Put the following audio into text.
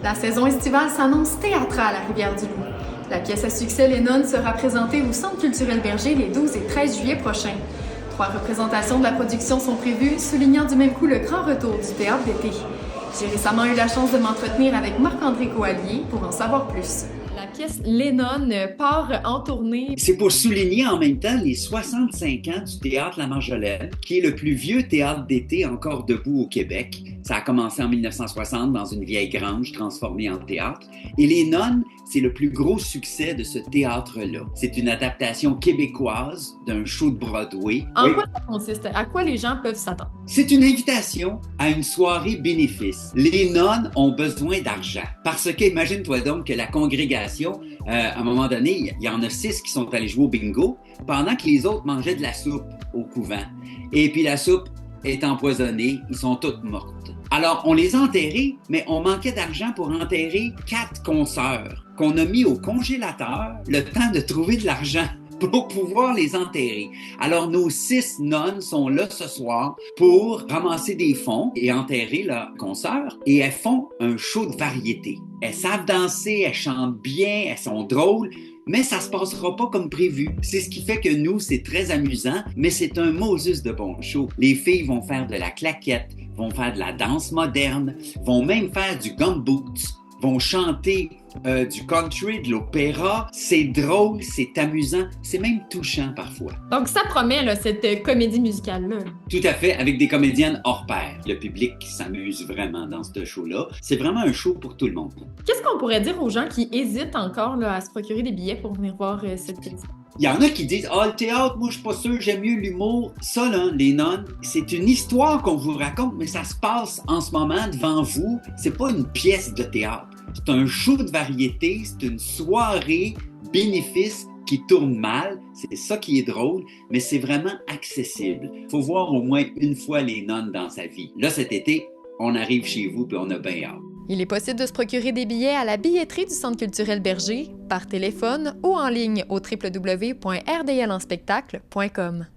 La saison estivale s'annonce théâtrale à Rivière-du-Loup. La pièce à succès Les Nonnes sera présentée au Centre culturel Berger les 12 et 13 juillet prochains. 3 représentations de la production sont prévues, soulignant du même coup le grand retour du théâtre d'été. J'ai récemment eu la chance de m'entretenir avec Marc-André Coallier pour en savoir plus. La pièce Les Nonnes part en tournée. C'est pour souligner en même temps les 65 ans du Théâtre La Marjolaine, qui est le plus vieux théâtre d'été encore debout au Québec. Ça a commencé en 1960 dans une vieille grange transformée en théâtre. Et Les Nonnes, c'est le plus gros succès de ce théâtre-là. C'est une adaptation québécoise d'un show de Broadway. En quoi ça consiste? À quoi les gens peuvent s'attendre? C'est une invitation à une soirée bénéfice. Les nonnes ont besoin d'argent. Parce que, imagine-toi donc que la congrégation, à un moment donné, il y en a 6 qui sont allés jouer au bingo, pendant que les autres mangeaient de la soupe au couvent. Et puis la soupe est empoisonnée, ils sont toutes mortes. Alors, on les a enterrés, mais on manquait d'argent pour enterrer 4 consoeurs qu'on a mis au congélateur le temps de trouver de l'argent pour pouvoir les enterrer. Alors, nos 6 nonnes sont là ce soir pour ramasser des fonds et enterrer leurs consoeurs. Et elles font un show de variété. Elles savent danser, elles chantent bien, elles sont drôles, mais ça se passera pas comme prévu. C'est ce qui fait que nous, c'est très amusant, mais c'est un Moses de bon show. Les filles vont faire de la claquette, vont faire de la danse moderne, vont même faire du gumboots, vont chanter du country, de l'opéra. C'est drôle, c'est amusant, c'est même touchant parfois. Donc ça promet, là, cette comédie musicale-là. Tout à fait, avec des comédiennes hors pair. Le public s'amuse vraiment dans ce show-là. C'est vraiment un show pour tout le monde. Qu'est-ce qu'on pourrait dire aux gens qui hésitent encore là, à se procurer des billets pour venir voir cette pièce? Il y en a qui disent « Ah, le théâtre, moi, je suis pas sûr, j'aime mieux l'humour. » Ça, là, Les Nonnes, c'est une histoire qu'on vous raconte, mais ça se passe en ce moment devant vous. C'est pas une pièce de théâtre. C'est un show de variété, c'est une soirée bénéfice qui tourne mal. C'est ça qui est drôle, mais c'est vraiment accessible. Il faut voir au moins une fois Les Nonnes dans sa vie. Là, cet été, on arrive chez vous puis on a bien hâte. Il est possible de se procurer des billets à la billetterie du Centre culturel Berger, par téléphone ou en ligne au www.rdlenspectacle.com.